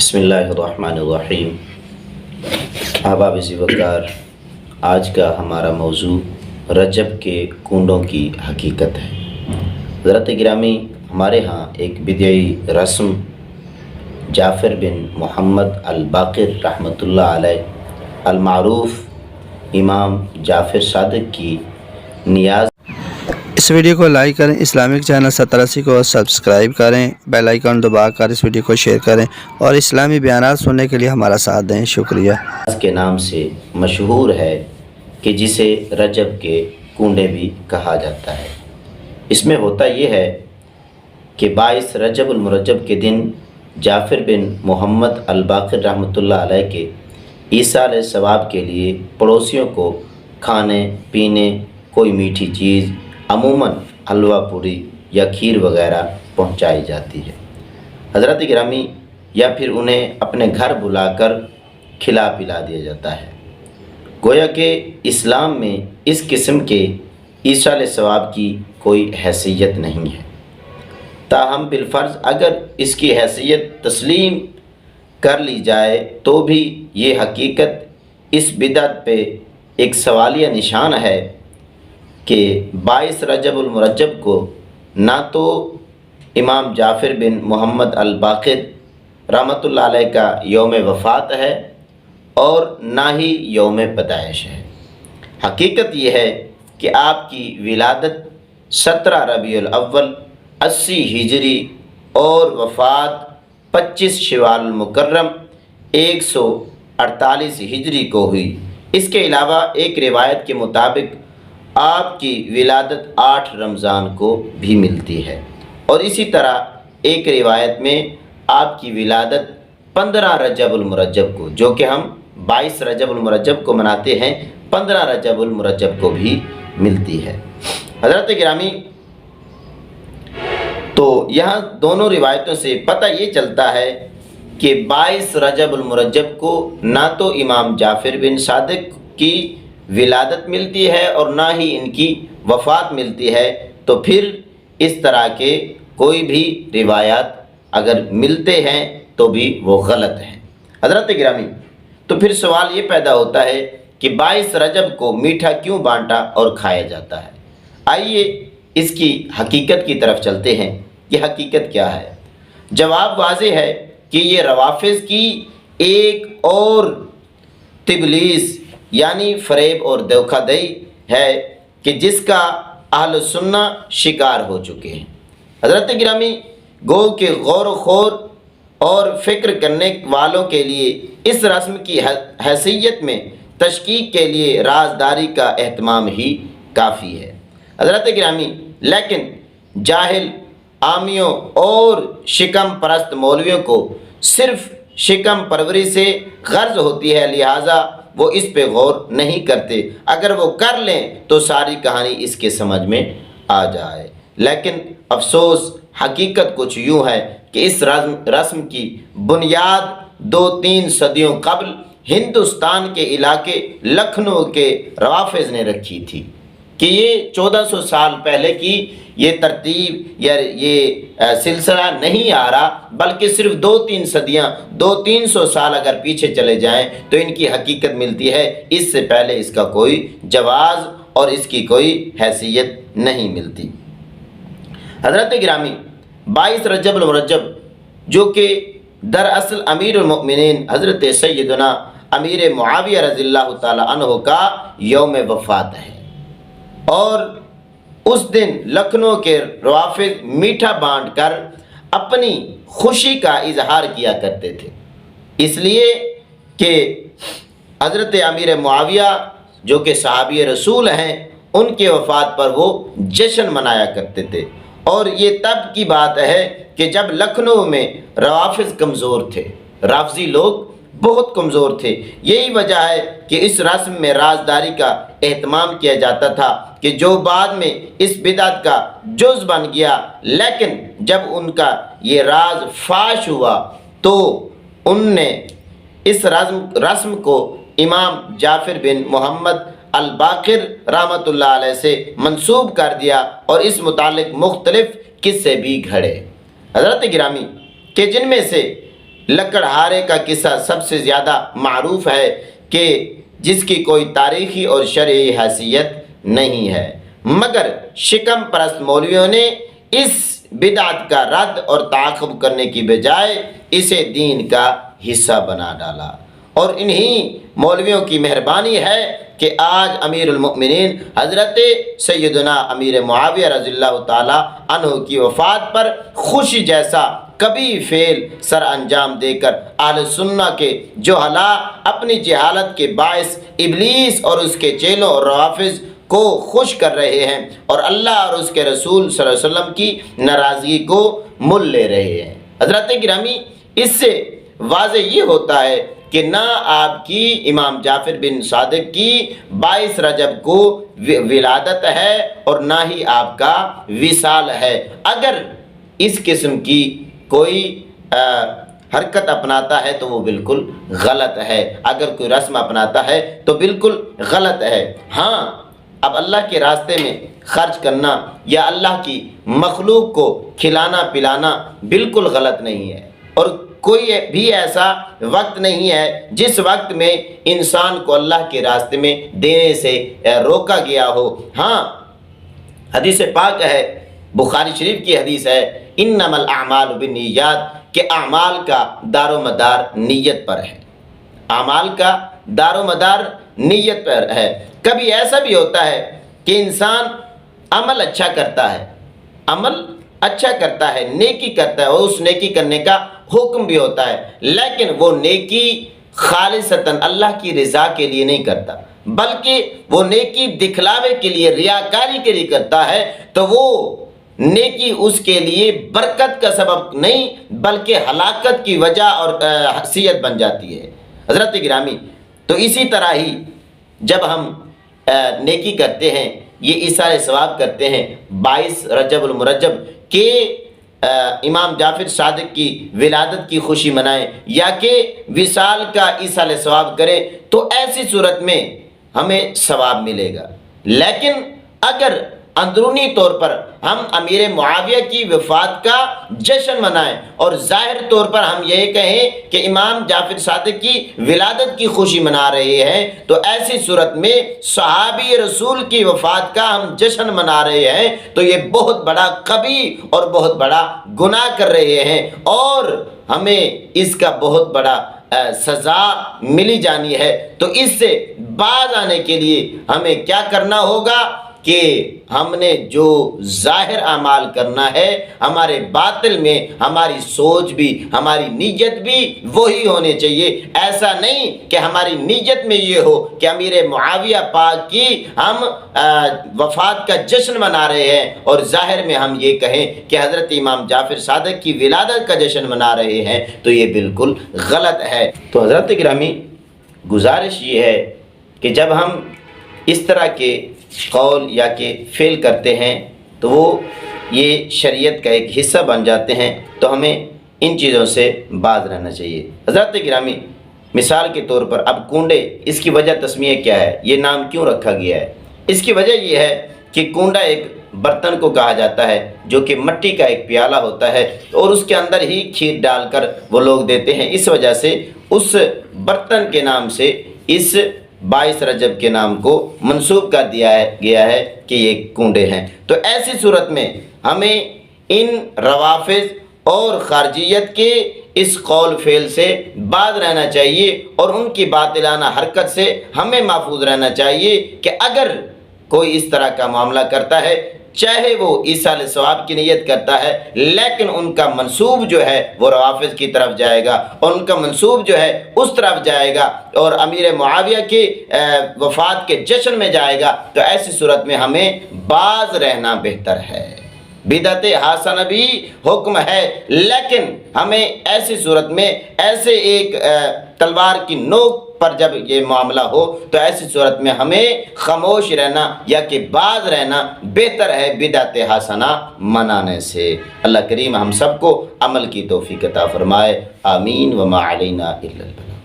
بسم اللہ الرحمن الرحیم۔ احباب ذی وقار، آج کا ہمارا موضوع رجب کے کنڈوں کی حقیقت ہے۔ حضرت گرامی، ہمارے ہاں ایک بدعی رسم جعفر بن محمد الباقر رحمۃ اللہ علیہ المعروف امام جعفر صادق کی نیاز۔ اس ویڈیو کو لائک کریں، اسلامک چینل 87 کو سبسکرائب کریں، بیل آئیکن دبا کر اس ویڈیو کو شیئر کریں اور اسلامی بیانات سننے کے لیے ہمارا ساتھ دیں۔ شکریہ۔ اس کے نام سے مشہور ہے کہ جسے رجب کے کنڈے بھی کہا جاتا ہے۔ اس میں ہوتا یہ ہے کہ 22 رجب المرجب کے دن جعفر بن محمد الباقر رحمۃ اللہ علیہ کے ایصال ثواب کے لیے پڑوسیوں کو کھانے پینے کوئی میٹھی چیز، عموماً حلوہ پوری یا کھیر وغیرہ پہنچائی جاتی ہے۔ حضرت گرامی، یا پھر انہیں اپنے گھر بلا کر کھلا پلا دیا جاتا ہے۔ گویا کہ اسلام میں اس قسم کے ایصال ثواب کی کوئی حیثیت نہیں ہے، تاہم بالفرض اگر اس کی حیثیت تسلیم کر لی جائے تو بھی یہ حقیقت اس بدعت پہ ایک سوالیہ نشان ہے کہ 22 رجب المرجب کو نہ تو امام جعفر بن محمد الباقر رحمۃ اللہ علیہ کا یوم وفات ہے اور نہ ہی یوم پیدائش ہے۔ حقیقت یہ ہے کہ آپ کی ولادت 17 ربیع الاول 80 ہجری اور وفات 25 شوال المکرم 148 ہجری کو ہوئی۔ اس کے علاوہ ایک روایت کے مطابق آپ کی ولادت 8 رمضان کو بھی ملتی ہے، اور اسی طرح ایک روایت میں آپ کی ولادت 15 رجب المرجب کو، جو کہ ہم 22 رجب المرجب کو مناتے ہیں، 15 رجب المرجب کو بھی ملتی ہے۔ حضرت گرامی، تو یہاں دونوں روایتوں سے پتہ یہ چلتا ہے کہ 22 رجب المرجب کو نہ تو امام جعفر بن صادق کی ولادت ملتی ہے اور نہ ہی ان کی وفات ملتی ہے، تو پھر اس طرح کے کوئی بھی روایات اگر ملتے ہیں تو بھی وہ غلط ہیں۔ حضرت گرامی، تو پھر سوال یہ پیدا ہوتا ہے کہ 22 رجب کو میٹھا کیوں بانٹا اور کھایا جاتا ہے؟ آئیے اس کی حقیقت کی طرف چلتے ہیں۔ یہ حقیقت کیا ہے؟ جواب واضح ہے کہ یہ روافض کی ایک اور تبلیغ یعنی فریب اور دھوکہ دہی ہے کہ جس کا اہل سنہ شکار ہو چکے ہیں۔ حضرت گرامی، گو کہ غور و خوض اور فکر کرنے والوں کے لیے اس رسم کی حیثیت میں تشکیک کے لیے رازداری کا اہتمام ہی کافی ہے۔ حضرت گرامی، لیکن جاہل عامیوں اور شکم پرست مولویوں کو صرف شکم پروری سے غرض ہوتی ہے، لہٰذا وہ اس پہ غور نہیں کرتے۔ اگر وہ کر لیں تو ساری کہانی اس کے سمجھ میں آ جائے، لیکن افسوس حقیقت کچھ یوں ہے کہ اس رسم کی بنیاد 2-3 صدیوں قبل ہندوستان کے علاقے لکھنؤ کے روافظ نے رکھی تھی کہ یہ 1400 سال پہلے کی یہ ترتیب یا یہ سلسلہ نہیں آ رہا، بلکہ صرف 2-3 صدیاں 200-300 سال اگر پیچھے چلے جائیں تو ان کی حقیقت ملتی ہے۔ اس سے پہلے اس کا کوئی جواز اور اس کی کوئی حیثیت نہیں ملتی۔ حضرت گرامی، 22 رجب المرجب جو کہ دراصل امیر المؤمنین حضرت سیدنا امیر معاویہ رضی اللہ تعالی عنہ کا یوم وفات ہے، اور اس دن لکھنؤ کے روافظ میٹھا بانٹ کر اپنی خوشی کا اظہار کیا کرتے تھے، اس لیے کہ حضرت امیر معاویہ جو کہ صحابی رسول ہیں، ان کے وفات پر وہ جشن منایا کرتے تھے۔ اور یہ تب کی بات ہے کہ جب لکھنؤ میں روافظ کمزور تھے، رافضی لوگ بہت کمزور تھے۔ یہی وجہ ہے کہ اس رسم میں رازداری کا اہتمام کیا جاتا تھا کہ جو بعد میں اس بدعت کا جز بن گیا، لیکن جب ان کا یہ راز فاش ہوا تو ان نے اس رسم کو امام جعفر بن محمد الباقر رحمۃ اللہ علیہ سے منسوب کر دیا اور اس متعلق مختلف قصے بھی گھڑے۔ حضرت گرامی، کہ جن میں سے لکڑہارے کا قصہ سب سے زیادہ معروف ہے کہ جس کی کوئی تاریخی اور شرعی حیثیت نہیں ہے، مگر شکم پرست مولویوں نے اس بدعت کا رد اور تعاقب کرنے کی بجائے اسے دین کا حصہ بنا ڈالا، اور انہی مولویوں کی مہربانی ہے کہ آج امیر المؤمنین حضرت سیدنا امیر معاویہ رضی اللہ تعالی عنہ کی وفات پر خوشی جیسا کبھی فعل سر انجام دے کر اہل سنہ کے جہلاء اپنی جہالت کے باعث ابلیس اور اس کے چیلوں اور روافض کو خوش کر رہے ہیں، اور اللہ اور اس کے رسول صلی اللہ علیہ وسلم کی ناراضگی کو مول لے رہے ہیں۔ حضرات گرامی، اس سے واضح یہ ہوتا ہے کہ نہ آپ کی امام جعفر بن صادق کی 22 رجب کو ولادت ہے اور نہ ہی آپ کا وصال ہے۔ اگر اس قسم کی کوئی حرکت اپناتا ہے تو وہ بالکل غلط ہے، اگر کوئی رسم اپناتا ہے تو بالکل غلط ہے۔ ہاں، اب اللہ کے راستے میں خرچ کرنا یا اللہ کی مخلوق کو کھلانا پلانا بالکل غلط نہیں ہے، اور کوئی بھی ایسا وقت نہیں ہے جس وقت میں انسان کو اللہ کے راستے میں دینے سے روکا گیا ہو۔ ہاں، حدیث پاک ہے، بخاری شریف کی حدیث ہے، انما الاعمال بالنیات، کہ اعمال کا دار و مدار نیت پر ہے، اعمال کا دار و مدار نیت پر ہے۔ کبھی ایسا بھی ہوتا ہے کہ انسان عمل اچھا کرتا ہے، عمل اچھا کرتا ہے، نیکی کرتا ہے، اور اس نیکی کرنے کا حکم بھی ہوتا ہے، لیکن وہ نیکی خالصتاً اللہ کی رضا کے لیے نہیں کرتا، بلکہ وہ نیکی دکھلاوے کے لیے، ریاکاری کے لیے کرتا ہے، تو وہ نیکی اس کے لیے برکت کا سبب نہیں بلکہ ہلاکت کی وجہ اور حیثیت بن جاتی ہے۔ حضرت گرامی، تو اسی طرح ہی جب ہم نیکی کرتے ہیں، یہ ایثار ثواب کرتے ہیں، 22 رجب المرجب کہ امام جعفر صادق کی ولادت کی خوشی منائیں یا کہ وصال کا ایثار ثواب کریں، تو ایسی صورت میں ہمیں ثواب ملے گا۔ لیکن اگر اندرونی طور پر ہم امیر معاویہ کی وفات کا جشن منائیں اور ظاہر طور پر ہم یہ کہیں کہ امام جعفر صادق کی ولادت کی خوشی منا رہے ہیں، تو ایسی صورت میں صحابی رسول کی وفات کا ہم جشن منا رہے ہیں، تو یہ بہت بڑا قبیح اور بہت بڑا گناہ کر رہے ہیں، اور ہمیں اس کا بہت بڑا سزا ملی جانی ہے۔ تو اس سے باز آنے کے لیے ہمیں کیا کرنا ہوگا کہ ہم نے جو ظاہر اعمال کرنا ہے، ہمارے باطل میں ہماری سوچ بھی، ہماری نیت بھی وہی ہونے چاہیے۔ ایسا نہیں کہ ہماری نیت میں یہ ہو کہ امیر معاویہ پاک کی ہم وفات کا جشن منا رہے ہیں، اور ظاہر میں ہم یہ کہیں کہ حضرت امام جعفر صادق کی ولادت کا جشن منا رہے ہیں، تو یہ بالکل غلط ہے۔ تو حضرت گرامی، گزارش یہ ہے کہ جب ہم اس طرح کے قول یا کہ فعل کرتے ہیں تو وہ یہ شریعت کا ایک حصہ بن جاتے ہیں، تو ہمیں ان چیزوں سے باز رہنا چاہیے۔ حضرت گرامی، مثال کے طور پر اب کنڈے، اس کی وجہ تسمیہ کیا ہے، یہ نام کیوں رکھا گیا ہے؟ اس کی وجہ یہ ہے کہ کنڈا ایک برتن کو کہا جاتا ہے جو کہ مٹی کا ایک پیالہ ہوتا ہے، اور اس کے اندر ہی کھیر ڈال کر وہ لوگ دیتے ہیں، اس وجہ سے اس برتن کے نام سے اس 22 رجب کے نام کو منسوب کر دیا گیا ہے کہ یہ کنڈے ہیں۔ تو ایسی صورت میں ہمیں ان روافض اور خارجیت کے اس قول فعل سے باز رہنا چاہیے، اور ان کی باطلانہ حرکت سے ہمیں محفوظ رہنا چاہیے کہ اگر کوئی اس طرح کا معاملہ کرتا ہے، چاہے وہ ایثار ثواب کی نیت کرتا ہے، لیکن ان کا منسوب جو ہے وہ روافض کی طرف جائے گا، اور ان کا منسوب جو ہے اس طرف جائے گا، اور امیر معاویہ کی وفات کے جشن میں جائے گا، تو ایسی صورت میں ہمیں باز رہنا بہتر ہے۔ بدعت حسنہ بھی حکم ہے، لیکن ہمیں ایسی صورت میں ایسے ایک تلوار کی نوک پر جب یہ معاملہ ہو تو ایسی صورت میں ہمیں خاموش رہنا یا کہ باز رہنا بہتر ہے بدعت حسنہ منانے سے۔ اللہ کریم ہم سب کو عمل کی توفیق عطا فرمائے، آمین۔ وما علینا الا البلاغ۔